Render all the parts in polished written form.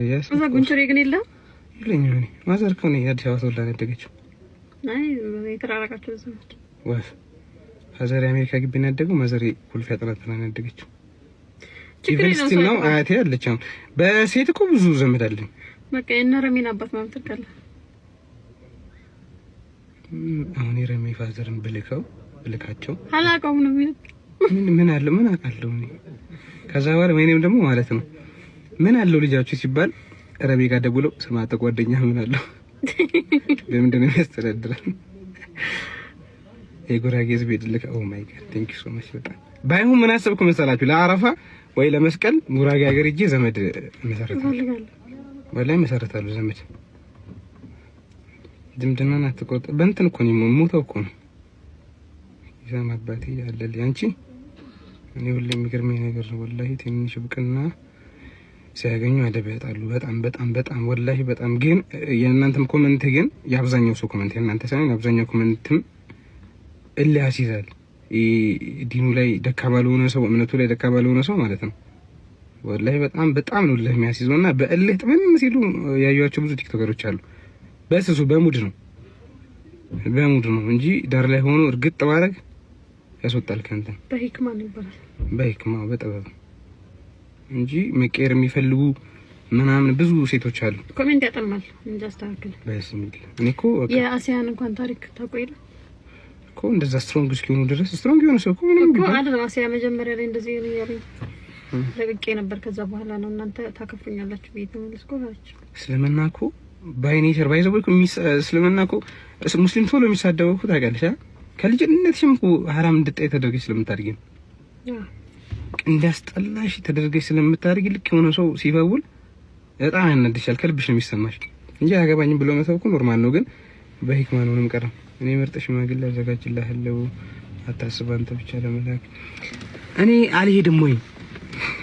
እዛ ጉንቸሬ ግን የለም ይለኛል። ማዘር ከሆነ አዲስ አበባ ተወልዳ ያደገችው። አይ የተራራቃቸው ዘመድ ወፍ ፋዘር አሜሪካ ግቢ ነው ያደገው። ማዘር ኩልፍ ያጠናጠና ነው ያደገችው። ዩኒቨርሲቲ ነው አያቴ ያለች። አሁን በሴት እኮ ብዙ ዘመድ አለኝ። በቃ የእነ ረሜን አባት ማለት ተቀለ አሁን የረሜ ፋዘርን ብልካቸው አላውቀውም ነው ምን አለው ምን አውቃለሁ እኔ። ከዛ በኋላ ወይኔም ደግሞ ማለት ነው ምን አለው ልጃችሁ ሲባል ረሜ ጋር ደውለው ስማተ ጓደኛ ምን አለው ለምንድን ነው የሚያስተዳድረን? የጉራጌ ህዝብ ይድልክ። ኦ ማይ ጋድ ቴንክ ዩ ሶ ማች። በጣም ባይሆን ምን አሰብኩ መሰላችሁ? ለአረፋ ወይ ለመስቀል ጉራጌ ሀገር ሂጄ ዘመድ መሰረታለሁ። ወላሂ መሰረታለሁ ዘመድ። ዝምድናን አትቆጥ በእንትን እኮ ነው የምሞተው እኮ ነው። ይዛም አባቴ ያለልኝ አንቺ እኔ ሁሌ የሚገርመኝ ነገር ነው ወላሂ። ትንሽ ብቅና ሲያገኙ አደበጣሉ። በጣም በጣም በጣም ወላሂ በጣም። ግን የእናንተም ኮሜንት ግን የአብዛኛው ሰው ኮሜንት የእናንተ ሳይሆን የአብዛኛው ኮሜንትም እልህ ያስይዛል። ዲኑ ላይ ደካማ ለሆነ ሰው እምነቱ ላይ ደካማ ለሆነ ሰው ማለት ነው ወላሂ በጣም በጣም ነው እልህ የሚያስይዘውና በእልህ ጥምም ሲሉ ያዩዋቸው ብዙ ቲክቶከሮች አሉ። በስሱ በሙድ ነው እንጂ ዳር ላይ ሆኖ እርግጥ ማድረግ ያስወጣል ከንተ በህክማ ነው ይባላል። በህክማ በጥበብ እንጂ መቀየር የሚፈልጉ ምናምን ብዙ ሴቶች አሉ። ኮሜንት ያጠማል እንጂ አስተካክል በስሚል እኔ እኮ የአሲያን እንኳን ታሪክ ታቆይለ እኮ እንደዛ ስትሮንግ እስኪሆኑ ድረስ ስትሮንግ የሆነ ሰው እኮ ምንም ቢሆን አይደለም። አሲያ መጀመሪያ ላይ እንደዚህ ነው ያለኝ ለቅቄ ነበር። ከዛ በኋላ ነው እናንተ ታከፍሩኛላችሁ ቤት መልስኮ ናችሁ። እስልምና እኮ ባይኔቸር ባይዘው እኮ እስልምና እኮ ሙስሊም ቶሎ የሚሳደበው እኮ ታውቃለሽ። ከልጅነትሽም እኮ ሐራም እንድትጠይ ተደርገሽ ስለምታድጊ ነው። እንዳስጠላሽ ተደርገሽ ስለምታድጊ ልክ የሆነ ሰው ሲፈውል በጣም ያናድሻል። ከልብሽ ነው የሚሰማሽ እንጂ አያገባኝም ብሎ መተው እኮ ኖርማል ነው። ግን በህክማ ነው ምንም ቀረም። እኔ ምርጥ ሽማግሌ አዘጋጅልሃለሁ አታስብ አንተ ብቻ ለመላክ። እኔ አልሄድም ወይ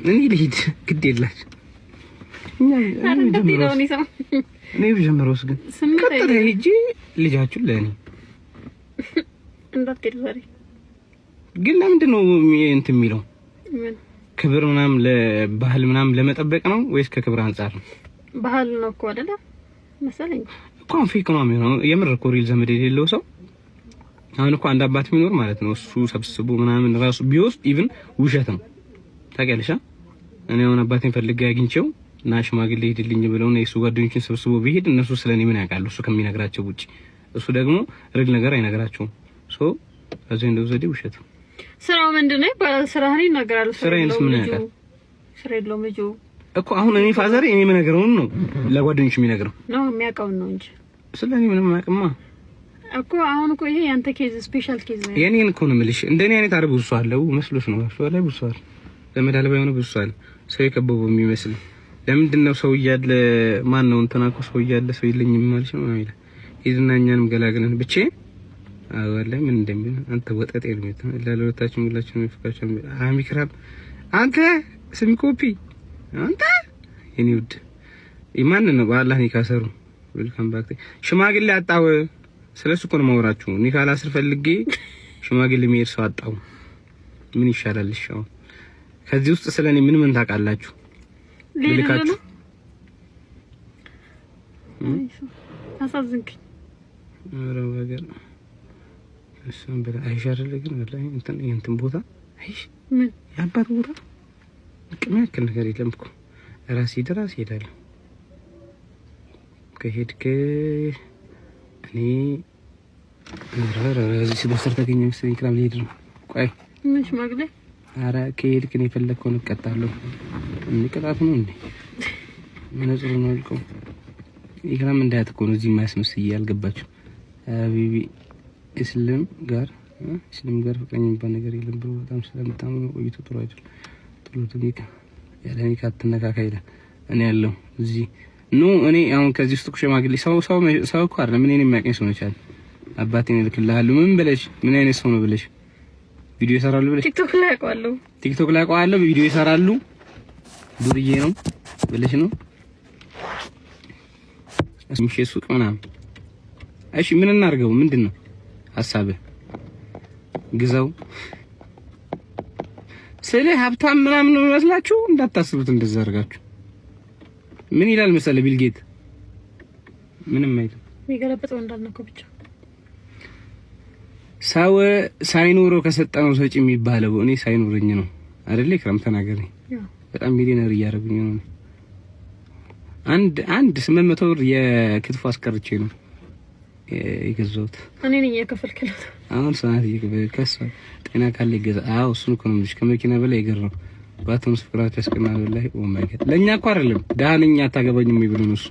እኔ ልሂድ ግድ የላችሁ እኔ ብጀምረውስ ግን ቀጥታ ሂጂ ልጃችሁን ለእኔ እንዳትሄድ ዛሬ ግን ለምንድን ነው እንትን የሚለው ክብር ምናምን ለባህል ምናምን ለመጠበቅ ነው ወይስ ከክብር አንፃር ነው? ባህል ነው እኮ አይደለ መሰለኝ እኮ ፌክ ነው የሚሆነው። የምር እኮ ሪል ዘመድ የሌለው ሰው አሁን እኮ አንድ አባት የሚኖር ማለት ነው እሱ ሰብስቦ ምናምን ራሱ ቢወስድ ኢቭን ውሸት ነው ታውቂያለሽ። እኔ አሁን አባቴን ፈልጌ አግኝቼው እና ሽማግሌ ሄድልኝ ብለውና የሱ ጓደኞችን ሰብስቦ ቢሄድ እነሱ ስለኔ ምን ያውቃሉ? እሱ ከሚነግራቸው ውጪ እሱ ደግሞ ሪል ነገር አይነግራቸውም። ሶ አዘን እንደው ዘዴ ውሸት ነው። ስራው ምንድነው? በስራህ ላይ ይናገራሉ። ስራዬንስ ምን ያውቃል? ስራ የለውም ልጁ እኮ አሁን እኔ ፋዘር እኔ የምነግረውን ነው ለጓደኞቹ የሚነግረው ነው የሚያውቀውን ነው እንጂ ስለኔ ምንም አያውቅማ እኮ። አሁን እኮ ይሄ ያንተ ኬዝ ስፔሻል ኬዝ ነው። የኔን እኮ ነው የምልሽ። እንደኔ አይነት አረብ ብዙ አለው መስሎሽ ነው? አፍሮ ላይ ብዙ አለ ለመዳለባ የሆነ ብዙ አለ ሰው የከበበው የሚመስል። ለምንድነው ሰው እያለ ማን ነው እንትና እኮ ሰው እያለ ሰው የለኝም ማለት ነው አይደል? ሂድና እኛንም ገላግለን ብቻ አወላይ ምን እንደሚል አንተ ወጣት ኤልሜት ለለወታችን ሁላችንም ፍቃችን አሚክራብ አንተ ስሚ ኮፒ አንተ የኔ ውድ ኢማን ነው በአላህ ኒካሰሩ ዌልካም ባክ ሽማግሌ አጣው። ስለሱ እኮ ነው ማውራችሁ። ኒካ ላስር ፈልጌ ሽማግሌ የሚሄድ ሰው አጣው። ምን ይሻላል? እሺው ከዚህ ውስጥ ስለኔ ምን ታውቃላችሁ? ልልካችሁ አሳዝንክ አረው ነገር እሱን በላ አይሻርል ግን ወላሂ እንትን ቦታ አይሽ ምን ያባት ቦታ ምክንያት ነገር የለም እኮ ራሴ ድራስ ሄዳለሁ። ከሄድክ እኔ እዚህ ሲበሰር ተገኘ መሰለኝ ክራም ሊሄድ ነው። ቆይ ምን ሽማግሌ አረ ከሄድክ እኔ ፈለግከውን እቀጣለሁ። እንቅጣት ነው እንዴ? መነጽሩ ነው ልቆ ይክራም እንዳያት እኮ ነው እዚህ ማስመስል ያልገባችሁ ሀቢቢ እስልም ጋር ፍቅረኛ የሚባል ነገር የለም ብሎ በጣም ስለምታምኑ ቆይቶ ጥሩ አይደል? ጥሩ ትንካ ያለኔ ካትነካካ ይላል። እኔ ያለው እዚህ ኖ እኔ አሁን ከዚህ ውስጥ ሽማግሌ ሰው እኮ አይደለም ምን እኔ የሚያቀኝ ሰው ነቻል። አባቴን እልክልሃለሁ ምን ብለሽ ምን አይነት ሰው ነው ብለሽ ቪዲዮ ይሰራሉ ብለሽ ቲክቶክ ላይ አውቀዋለሁ ቪዲዮ ይሰራሉ ዱርዬ ነው ብለሽ ነው እስምሽ ሱቅ ምናምን። እሺ ምን እናርገው? ምንድነው ሐሳብህ? ግዛው ስለ ሀብታም ምናምን ነው የሚመስላችሁ? እንዳታስቡት እንደዛ አድርጋችሁ ምን ይላል መሰለህ ቢልጌት ምንም አይልም። የሚገለብጠው እንዳልነካው ብቻ ሰው ሳይኖረው ከሰጠነው ሰጪ የሚባለው እኔ ሳይኖረኝ ነው አይደል? ክረም ተናገሪ። በጣም ሚሊዮነር እያደረጉኝ ነው። አንድ 800 ብር የክትፎ አስቀርቼ ነው የገዛሁት። እኔ ነኝ የከፈልኩት። አሁን ሰዓት ይከሳ ጤና ካለ ይገዛ። አዎ እሱን እኮ ነው የምልሽ። ከመኪና በላይ ይገርም ባትምስ ፍራት ያስቀናል። ወላሂ ኦ ማይ ጋድ። ለኛ እኮ አይደለም ዳህነኛ አታገባኝም የሚብሉን እሱ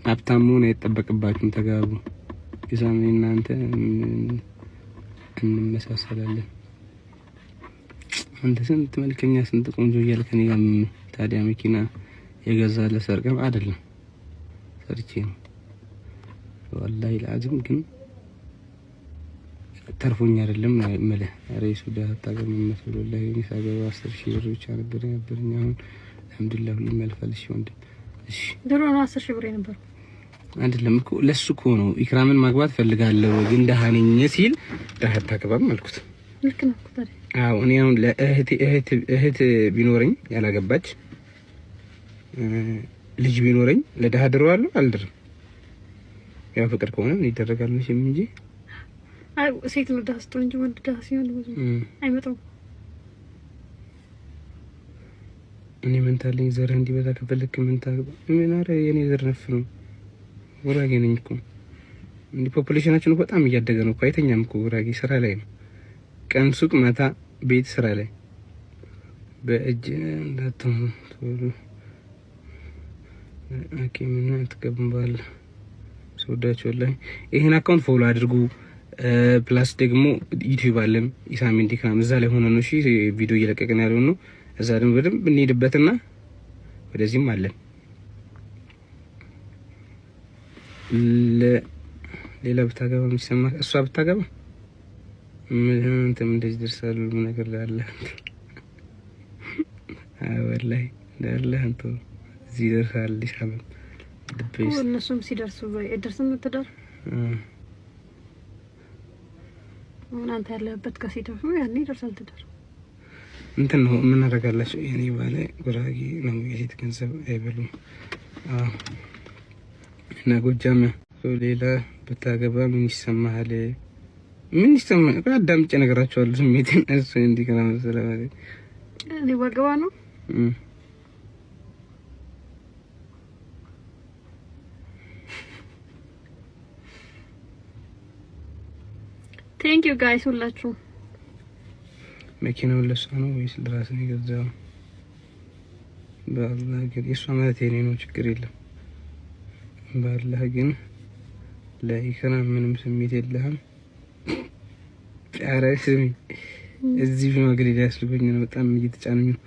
ሀብታም መሆን አይጠበቅባችሁም። ተጋቡ። ይዛም እናንተ እንመሳሰላለን። አንተ ስንት መልከኛ ስንት ቆንጆ እያልከኝ ጋር ታዲያ መኪና የገዛ ለሰርቀም አይደለም ሰርቼ ነው ወላሂ ለአዝም ግን ተርፎኝ አይደለም ማለት ሬሱ ዳታ ታገም መስሎ ወላሂ ሳገባ 10,000 ብር ብቻ ነበረኝ። አሁን አልሐምዱሊላህ ሁሉም ያልፋል። እሺ ወንድ እሺ ድሮ ነው 10,000 ብር ነበር አይደለም እኮ ለሱ እኮ ነው ኢክራምን ማግባት ፈልጋለሁ ግን ደሃነኝ ሲል ዳታ ታገባም አልኩት። ልክ ነው ታዲያ። አዎ እኔ አሁን ለእህት ቢኖረኝ ያላገባች ልጅ ቢኖረኝ ለዳህ ድረዋለሁ አልድርም። ያው ፍቅር ከሆነ ይደረጋል እንጂ አይ ሴት ነው ዳስ እንጂ ወንድ ዳስ ሲሆን ብዙ አይመጣው። እኔ መንታለኝ ዘር እንዲበዛ ከፈለክ መንታ ምን አረ የኔ ዘር ነፍ ነው ጉራጌ ነኝ እኮ እንዲ ፖፑሌሽናችን በጣም እያደገ ነው እኮ አይተኛም እኮ ጉራጌ ስራ ላይ ነው። ቀን ሱቅ ማታ ቤት ስራ ላይ በእጅ እንዳትሆኑ ምን አትቀበል ሰውዳቸው ላይ ይሄን አካውንት ፎሎ አድርጉ። ፕላስ ደግሞ ዩቲዩብ አለን ኢሳም ኢንዲክራም እዛ ላይ ሆነ ነው እሺ ቪዲዮ እየለቀቀን ያለው ነው። እዛ ደግሞ በደንብ እንሄድበትና ወደዚህም አለን ሌላ ብታገባ የሚሰማ እሷ ብታገባ እንትን እንደዚህ ደርሳሉ ነገር ላይ አለ ወላሂ እንዳለ አንተ እዚህ ደርሳል ኢሳም ድብስ እነሱም ሲደርሱ እደርስም ትዳር አንተ ያለበት ከሲደርሱ ያኔ ይደርሳል ትዳር እንትን ነው ምን አደረጋላችሁ? የኔ ባለ ጉራጌ ነው የሴት ገንዘብ አይበሉም። እና ጎጃም ሌላ ብታገባ ምን ይሰማሃል? ምን ይሰማል? አዳምጬ ነገራቸዋለሁ ስሜቴን እሱ እንዲከራ መሰለህ እኔ ባገባ ነው ቴንክ ዩ ጋይስ ሁላችሁ። መኪናው ለሷ ነው ወይስ ለራስ ነው የገዛው? በአላህ ግን የሷ ማለት የኔ ነው ችግር የለም። በአላህ ግን ለኢክራም ምንም ስሜት የለህም። ኧረ ስሚ እዚህ ሽማግሌ ሊያስልበኝ ነው በጣም እየተጫነኝ ነው።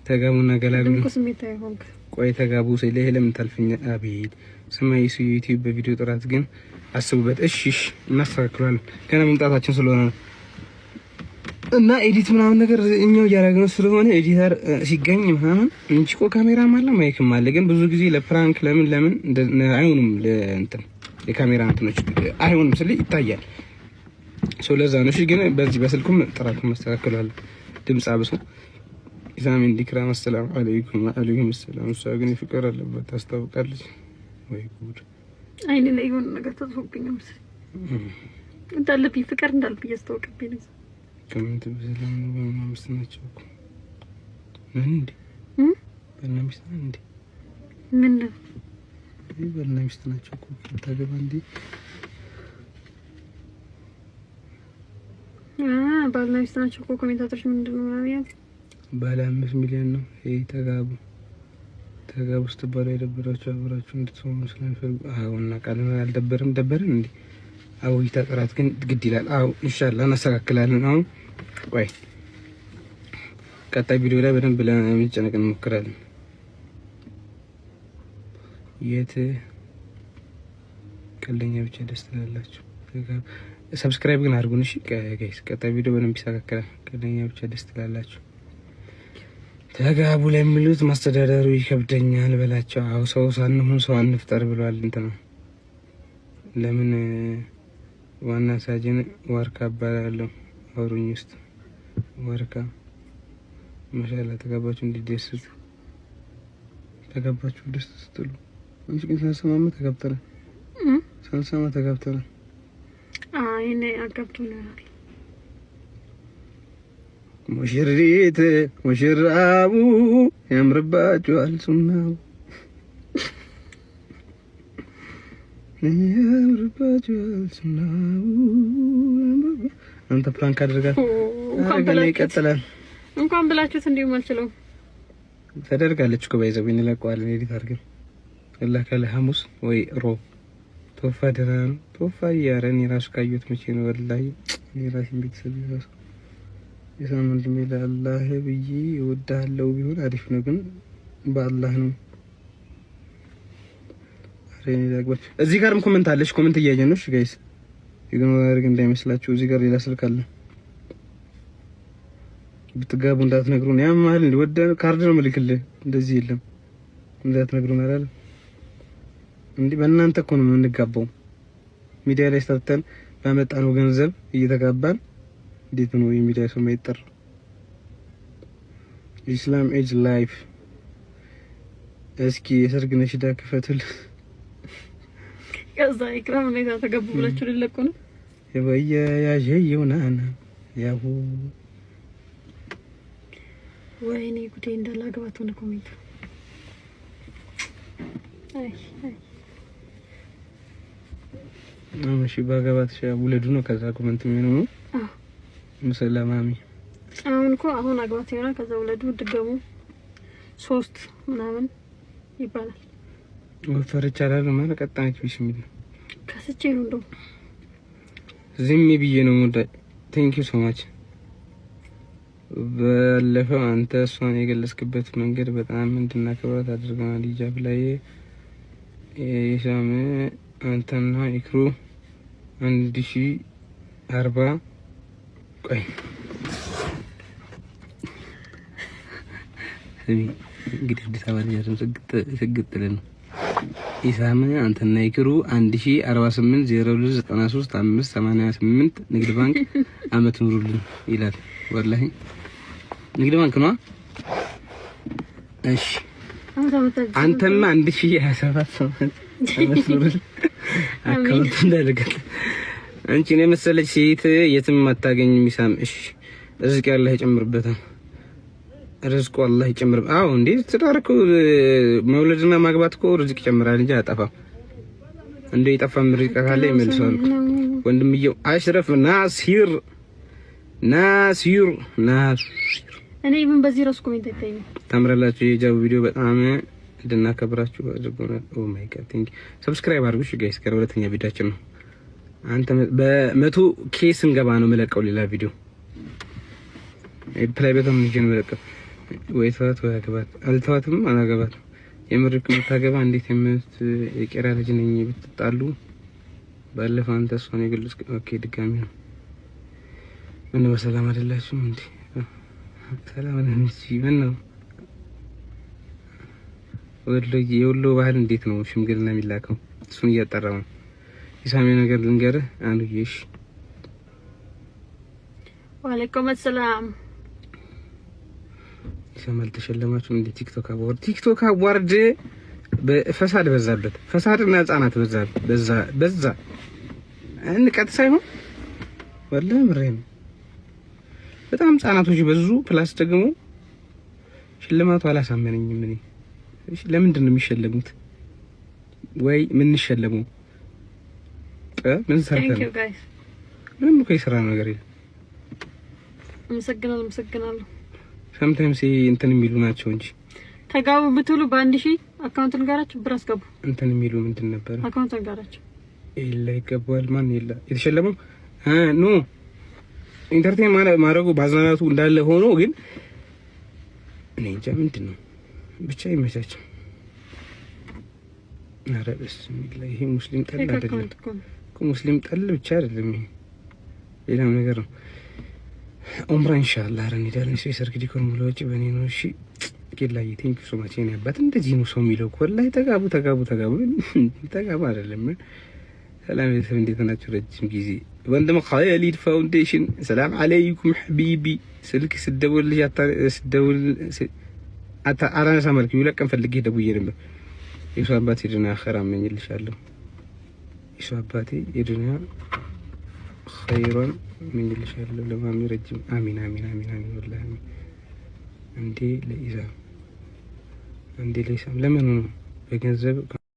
ተጋቡና ገላግሉ። ቆይ ተጋቡ ሲል ለምን ታልፈኛ? አቤት ሰማይ እሱ ዩቲዩብ በቪዲዮ ጥራት ግን አስቡበት። እሺ እናስተካክላለን ገና መምጣታችን ስለሆነ እና ኤዲት ምናምን ነገር እኛው እያደረግነው ስለሆነ ኤዲተር ሲገኝ ምናምን እንጂ እኮ ካሜራም አለ ማይክም አለ። ግን ብዙ ጊዜ ለፕራንክ ለምን አይሆንም ለእንትን የካሜራ እንትኖች አይሆንም ስለ ይታያል ሰው ለዛ ነው። እሺ ግን በዚህ በስልኩም ጥራቱን ማስተካከላለን። ድምጽ አብሶ ኢሳም ኢንዲክራም ሰላም አለይኩም ወአለይኩም ሰላም። እሷ ግን ፍቅር አለበት ታስታውቃለች ወይ ጉድ አይኔ ላይ የሆነ ነገር ተጽፎብኝ ነው እንዳለብኝ ፍቅር እንዳለብኝ ያስታውቅብኝ ነው። ከመንት በሰላም ነው በማምስተናቸው እኮ ምን እንዴ በእናምስተና እንዴ ምን ነው በእናምስተናቸው እኮ ታገባ እንዴ ባልናምስተናቸው እኮ ኮሜንታተሮች ምንድነው ማለት ባለ 5 ሚሊዮን ነው ይሄ ተጋቡ ውስጥ ባለ የደበራችሁ አብራችሁ እንድትሆኑ ስለምፈልግ አሁንና ቃልና አልደበረም ደበረን እንዴ አውይታ ጥራት ግን ግድ ይላል። አው ኢንሻአላህ እናስተካክላለን። አሁን ወይ ቀጣይ ቪዲዮ ላይ በደንብ ለመጨነቅ እንሞክራለን። የት ቀለኛ ብቻ ደስ ትላላችሁ። ሰብስክራይብ ግን አድርጉን እሺ ጋይስ። ቀጣይ ቪዲዮ በደንብ ይስተካከላል። ቀለኛ ብቻ ደስ ትላላችሁ። ተጋቡ ለሚሉት ማስተዳደሩ ይከብደኛል በላቸው። አው ሰው ሳንሆን ሰው አንፍጠር ብለዋል። እንትና ለምን ዋና ሳጅን ወርካ ባላለው አውሩኝ ውስጥ ወርካ ማሻአላ ተጋባችሁ እንዲደስቱ ተጋባችሁ ደስ ስትሉ አንቺ ግን ሳንሰማማ ተጋብተናል። ሳንሰማ ተጋብተናል። እኔ አጋብቶናል። ሙሽሪት ሙሽራቡ ያምርባችኋል ሱናው ያምርባችኋል ሱናው። አንተ ፕራንክ አድርጋት ይቀጥላል። እንኳን ብላችሁት እንዲሁ ማልችለው ተደርጋለች እኮ ባይዘው እንለቀዋለን። ኤዲት አድርገን ለካለ ሐሙስ ወይ ሮብ ቶፋ ደራን ቶፋ ያረን የራሱ ካዩት መቼ ነው ወላሂ የራሴን ቤተሰብ ይራሱ የሳምንት ሜላ አላህ ብዬ እወድሃለሁ ቢሆን አሪፍ ነው፣ ግን በአላህ ነው። አሬኔ ዳግባ እዚህ ጋርም ኮሜንት አለሽ። ኮሜንት እያየን ነው። እሺ ጋይስ ይገን ወርግ እንዳይመስላችሁ እዚህ ጋር ሌላ ስልክ አለ። ብትጋቡ እንዳትነግሩን። ያማል ወደ ካርድ ነው መልክልህ። እንደዚህ የለም እንዳትነግሩን አላለ እንዴ? በእናንተ እኮ ነው የምንጋባው። ሚዲያ ላይ ሰርተን ባመጣነው ገንዘብ እየተጋባን እንዴት ነው የሚዲያ ሰው ማይጠር? ኢስላም ኤጅ ላይፍ እስኪ የሰርግ ነሽዳ ክፈቱል። ከዛ ኢክራም ላይ ተገቡ ብላችሁ ልለቁ ነው የበየ ያጀዩናና ያሁ ወይኔ ጉዴ እንዳላገባት ሆነ ኮሜንት። አይ እሺ ባገባት ውለዱ ነው። ከዛ ኮሜንት የሚሆነው ነው ሙሰላማሚ አሁን እኮ አሁን አግባት ይሆናል። ከዛ ውለዱ ድገሙ 3 ምናምን ይባላል። ወፈር ይቻላል ማለት ቀጣች ቢስሚል ከስቼ ነው እንደው ዝም ብዬ ነው ሙዳ። ቴንክ ዩ ሶ ማች። ባለፈው አንተ እሷን የገለጽክበት መንገድ በጣም እንድናከብራት አድርገናል። ሂጃብ ላይ የሻም አንተና ኢክሩ 1040 ቆይ እንግዲህ አዲስ አበባ ላይ ያለው ስግጥልን ኢሳም አንተና ይክሩ 104802935588 ንግድ ባንክ አመት ኑሩልን ይላል። ወላሂ ንግድ ባንክ ነው። እሺ አንተም 1027 አመት ኑሩልን አካውንት እንዳልገት አንቺ ነው መሰለች ሴት የትም አታገኝም። ኢሳም እሺ ርዝቅ ያለህ ይጨምርበታል። ርዝቁ አላህ ይጨምር። አዎ እንዴ ትዳርኩ መውለድና ማግባት እኮ ርዝቅ ይጨምራል እንጂ አያጠፋም። እንዴ ይጠፋም ርዝቅ ካለ ይመልሳል። ወንድምየው አሽረፍ ናሲር እኔ ምን በዚህ ራስ ኮሜንት አይታየኝም። ታምራላችሁ። የጃቡ ቪዲዮ በጣም እንድናከብራችሁ አድርጎናል። ኦ ማይ ጋድ ቴንክ ዩ። ሰብስክራይብ አድርጉ እሺ ጋይስ። ከሁለተኛ ቪዲዮአችን ነው። አንተ በ100 ኬስ እንገባ ነው መለቀው ሌላ ቪዲዮ ፕላይ በጣም እንጀን መለቀው ወይ ተዋት ወይ አገባት አልተዋትም አላገባትም። የምርክ የምታገባ እንዴት የቄራ ልጅ ነኝ ብትጣሉ ባለፈው አንተ እሷን የግልጽ ኦኬ ድጋሚ ነው። ምን ነው ሰላም አይደላችሁም እንዴ? ሰላም ነን እንጂ ምን ነው የወሎ ባህል እንዴት ነው ሽምግልና የሚላከው? እሱን እያጠራው ነው። ኢሳሜ ነገር ልንገርህ አንዱ ይሽ ወአለይኩም ሰላም ኢሳማል ተሸለማችሁ እንዴ? ቲክቶክ አዋርድ በፈሳድ በዛበት። ፈሳድና ህጻናት በዛ እንቀጥ ሳይሆን ወላሂ ምሬም በጣም ህጻናቶች በዙ። ፕላስ ደግሞ ሽልማቱ አላሳመነኝም። እኔ እሺ ለምንድን ነው የሚሸለሙት? ወይ ምን እንሸለመው? ምን ሰርተን ምንም እኮ የሰራ ነገር የለም። አመሰግናለሁ። ሰምታይምስ እንትን የሚሉ ናቸው እንጂ ተጋቡ ብትሉ በ1000 አካውንት ንጋራችሁ ብር አስገቡ። እንትን የሚሉ ምንድን ነበር? አካውንት ንጋራችሁ ኢላ ይገባል። ማን ይላ የተሸለመው ኖ ኢንተርቴን ማድረጉ ባዝናናቱ እንዳለ ሆኖ ግን እኔ እንጃ ምንድን ነው ብቻ ይመቻቸው። አረ በስሚላ ይሄ ሙስሊም ጠል አይደለም እኮ ሙስሊም ጠል ብቻ አይደለም፣ ይሄ ሌላ ነገር ነው። ኡምራ ኢንሻአላህ ረን ይዳልን ሰርግ ዲኮር ሙሉ ወጪ በኔ ነው። እሺ ጌላዬ ቴንክ ዩ ሶ ማች። እኔ አባት እንደዚህ ነው ሰው የሚለው እኮ ወላሂ ተጋቡ አይደለም። ሰላም ቤተሰብ እንዴት ናችሁ? ረጅም ጊዜ ወንድም ኻሊድ ፋውንዴሽን ሰላም አለይኩም ሐቢቢ። ስልክ ስደውልልሽ አራነሳ መልክ ይለቀም ፈልጌ ደውዬ ነበር። የሱ አባቴ ድና አኸራ እመኝልሻለሁ። የሱ አባቴ የድና ኸይሯን እመኝልሻለሁ። ለማሚ ረጅም አሚን አሚን አሚን አሚን ወላሂ እንዴ ለኢሳም ለምን ነው በገንዘብ